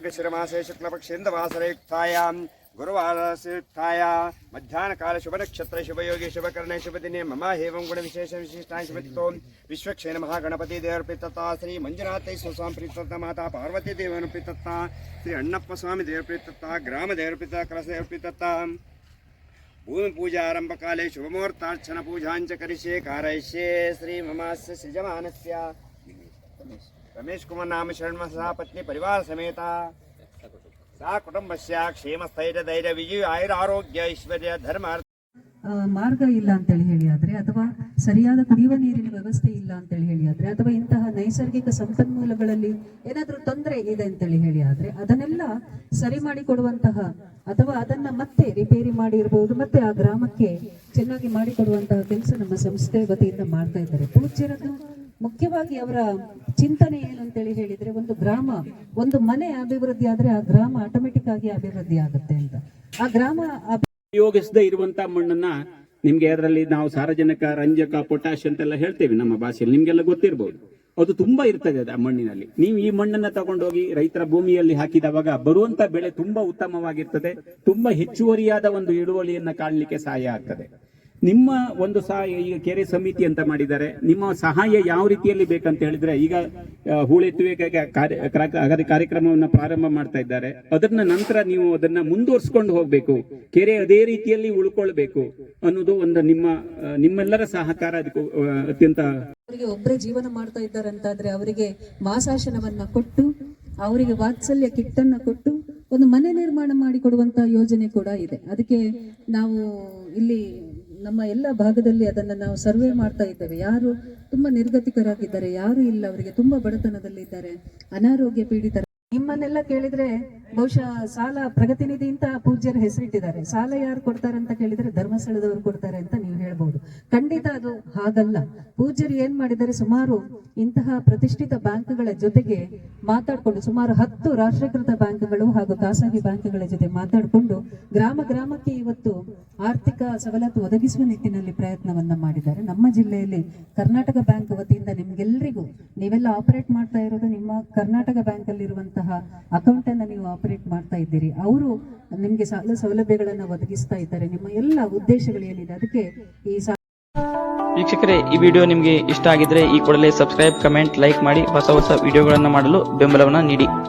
मार्गशिरमासे शुक्लपक्षेन्दवासरयुक्तायां गुरुवारयुक्ताय मध्याह्नकाल शुभनक्षत्र शुभयोगी शुभकर्णे शुभदिने मम हेवं गुणविशेष विशिष्टाय शुभतो विश्वक्षेण महागणपति देवर्पितता श्री मंजुनाथ स्वस्वामी प्रीतता माता पार्वती देवर्पितता श्री अण्णप्प स्वामी देवर्पितता ग्राम देवर्पिता कलश देवर्पितता भूमि पूजा आरंभ काले शुभमुहूर्तार्चन पूजांच करिष्ये कारयिष्ये श्री ममास्य सृजमानस्य रमेश कुमार नाम शरण सह पत्नी परिवार समेत सा कुटुंबस्य क्षेम स्थैर्य धैर्य विजय आयुर आरोग्य ऐश्वर्य धर्म ಮಾರ್ಗ ಇಲ್ಲ ಅಂತೇಳಿ ಹೇಳಿ ಆದ್ರೆ ಅಥವಾ ಸರಿಯಾದ ಕುಡಿಯುವ ನೀರಿನ ವ್ಯವಸ್ಥೆ ಇಲ್ಲ ಅಂತೇಳಿ ಹೇಳಿ ಆದ್ರೆ ಅಥವಾ ಇಂತಹ ನೈಸರ್ಗಿಕ ಸಂಪನ್ಮೂಲಗಳಲ್ಲಿ ಏನಾದ್ರೂ ತೊಂದರೆ ಇದೆ ಅಂತೇಳಿ ಹೇಳಿ ಆದ್ರೆ ಅದನ್ನೆಲ್ಲ ಸರಿ ಮಾಡಿ ಕೊಡುವಂತಹ ಅಥವಾ ಅದನ್ನ ಮತ್ತೆ ರಿಪೇರಿ ಮಾಡಿ ಇರಬಹುದು ಮತ್ತೆ ಆ ಗ್ರಾಮಕ್ಕೆ ಚೆನ್ನಾಗಿ ಮಾಡಿಕೊಡುವಂತಹ ಕೆಲಸ ನಮ್ಮ ಸಂಸ್ಥೆ ವತಿಯಿಂದ ಮಾಡ್ತಾ ಇದ್ದಾರೆ. ಪೂಜ್ಯರದ್ದು ಮುಖ್ಯವಾಗಿ ಅವರ ಚಿಂತನೆ ಏನು ಅಂತೇಳಿ ಹೇಳಿದ್ರೆ ಒಂದು ಗ್ರಾಮ ಒಂದು ಮನೆ ಅಭಿವೃದ್ಧಿ ಆದ್ರೆ ಆ ಗ್ರಾಮ ಆಟೋಮೆಟಿಕ್ ಆಗಿ ಅಭಿವೃದ್ಧಿ ಆಗುತ್ತೆ ಅಂತ. ಆ ಗ್ರಾಮ ಉಪಯೋಗಿಸದೇ ಇರುವಂತಹ ಮಣ್ಣನ್ನ ನಿಮ್ಗೆ ಅದರಲ್ಲಿ ನಾವು ಸಾರಜನಕ ರಂಜಕ ಪೊಟ್ಯಾಶ್ ಅಂತೆಲ್ಲ ಹೇಳ್ತೇವೆ ನಮ್ಮ ಭಾಷೆಯಲ್ಲಿ, ನಿಮ್ಗೆಲ್ಲ ಗೊತ್ತಿರಬಹುದು. ಅದು ತುಂಬಾ ಇರ್ತದೆ ಆ ಮಣ್ಣಿನಲ್ಲಿ. ನೀವು ಈ ಮಣ್ಣನ್ನ ತಗೊಂಡೋಗಿ ರೈತರ ಭೂಮಿಯಲ್ಲಿ ಹಾಕಿದವಾಗ ಬರುವಂತ ಬೆಳೆ ತುಂಬಾ ಉತ್ತಮವಾಗಿರ್ತದೆ, ತುಂಬಾ ಹೆಚ್ಚುವರಿಯಾದ ಒಂದು ಇಳುವರಿಯನ್ನ ಕಾಣಲಿಕ್ಕೆ ಸಹಾಯ ಆಗ್ತದೆ. ನಿಮ್ಮ ಒಂದು ಸಹಾಯ ಈಗ ಕೆರೆ ಸಮಿತಿ ಅಂತ ಮಾಡಿದ್ದಾರೆ, ನಿಮ್ಮ ಸಹಾಯ ಯಾವ ರೀತಿಯಲ್ಲಿ ಬೇಕಂತ ಹೇಳಿದ್ರೆ ಈಗ ಹೂಳೆತ್ತುವಿಕೆ ಕಾರ್ಯಕ್ರಮವನ್ನು ಪ್ರಾರಂಭ ಮಾಡ್ತಾ ಇದ್ದಾರೆ. ಅದನ್ನ ನಂತರ ನೀವು ಅದನ್ನ ಮುಂದುವರ್ಸ್ಕೊಂಡು ಹೋಗ್ಬೇಕು, ಕೆರೆ ಅದೇ ರೀತಿಯಲ್ಲಿ ಉಳ್ಕೊಳ್ಬೇಕು ಅನ್ನೋದು ಒಂದು ನಿಮ್ಮೆಲ್ಲರ ಸಹಕಾರ ಅದಕ್ಕೂ ಅತ್ಯಂತ. ಅವರಿಗೆ ಒಬ್ಬರೇ ಜೀವನ ಮಾಡ್ತಾ ಇದ್ದಾರೆ ಅಂತಾದ್ರೆ ಅವರಿಗೆ ಮಾಸಾಶನವನ್ನ ಕೊಟ್ಟು ಅವರಿಗೆ ವಾತ್ಸಲ್ಯ ಕಿಟ್ಟನ್ನ ಕೊಟ್ಟು ಒಂದು ಮನೆ ನಿರ್ಮಾಣ ಮಾಡಿಕೊಡುವಂತ ಯೋಜನೆ ಕೂಡ ಇದೆ. ಅದಕ್ಕೆ ನಾವು ಇಲ್ಲಿ ನಮ್ಮ ಎಲ್ಲ ಭಾಗದಲ್ಲಿ ಅದನ್ನ ನಾವು ಸರ್ವೆ ಮಾಡ್ತಾ ಇದ್ದೇವೆ. ಯಾರು ತುಂಬಾ ನಿರ್ಗತಿಕರಾಗಿದ್ದಾರೆ, ಯಾರು ಇಲ್ಲ, ಅವರಿಗೆ ತುಂಬಾ ಬಡತನದಲ್ಲಿದ್ದಾರೆ, ಅನಾರೋಗ್ಯ ಪೀಡಿತರ. ನಿಮ್ಮನ್ನೆಲ್ಲ ಕೇಳಿದ್ರೆ ಬಹುಶಃ ಸಾಲ ಪ್ರಗತಿ ನಿಧಿ ಅಂತ ಪೂಜ್ಯರ ಹೆಸರಿಟ್ಟಿದ್ದಾರೆ. ಸಾಲ ಯಾರು ಕೊಡ್ತಾರೆ ಅಂತ ಕೇಳಿದ್ರೆ ಧರ್ಮಸ್ಥಳದವರು ಕೊಡ್ತಾರೆ ಅಂತ ನೀವು ಹೇಳ್ಬಹುದು. ಖಂಡಿತ ಅದು ಹಾಗಲ್ಲ. ಪೂಜ್ಯರು ಏನ್ ಮಾಡಿದ್ದಾರೆ, ಸುಮಾರು ಇಂತಹ ಪ್ರತಿಷ್ಠಿತ ಬ್ಯಾಂಕ್ಗಳ ಜೊತೆಗೆ ಮಾತಾಡಿಕೊಂಡು ಸುಮಾರು 10 ರಾಷ್ಟ್ರೀಕೃತ ಬ್ಯಾಂಕ್ಗಳು ಹಾಗೂ ಖಾಸಗಿ ಬ್ಯಾಂಕ್ಗಳ ಜೊತೆ ಮಾತಾಡಿಕೊಂಡು ಗ್ರಾಮ ಗ್ರಾಮಕ್ಕೆ ಇವತ್ತು ಆರ್ಥಿಕ ಸವಲತ್ತು ಒದಗಿಸುವ ನಿಟ್ಟಿನಲ್ಲಿ ಪ್ರಯತ್ನವನ್ನ ಮಾಡಿದ್ದಾರೆ. ನಮ್ಮ ಜಿಲ್ಲೆಯಲ್ಲಿ ಕರ್ನಾಟಕ ಬ್ಯಾಂಕ್ ವತಿಯಿಂದ ನಿಮ್ಗೆಲ್ಲರಿಗೂ ನೀವೆಲ್ಲ ಆಪರೇಟ್ ಮಾಡ್ತಾ ಇರೋದು ನಿಮ್ಮ ಕರ್ನಾಟಕ ಬ್ಯಾಂಕ್ ಅಲ್ಲಿ ಇರುವಂತಹ ಅಕೌಂಟ್ ಅನ್ನ ನೀವು ಆಪರೇಟ್ ಮಾಡ್ತಾ ಇದ್ದೀರಿ. ಅವರು ನಿಮ್ಗೆ ಸಾಲ ಸೌಲಭ್ಯಗಳನ್ನ ಒದಗಿಸ್ತಾ ಇದ್ದಾರೆ. ನಿಮ್ಮ ಎಲ್ಲ ಉದ್ದೇಶಗಳು ಏನಿದೆ ಅದಕ್ಕೆ ಈ ವೀಕ್ಷಕರೇ, ಈ ವಿಡಿಯೋ ನಿಮಗೆ ಇಷ್ಟ ಆಗಿದ್ರೆ ಈ ಕೂಡಲೇ ಸಬ್ಸ್ಕ್ರೈಬ್, ಕಮೆಂಟ್, ಲೈಕ್ ಮಾಡಿ ಹೊಸ ವಿಡಿಯೋಗಳನ್ನು ಮಾಡಲು ಬೆಂಬಲವನ್ನ ನೀಡಿ.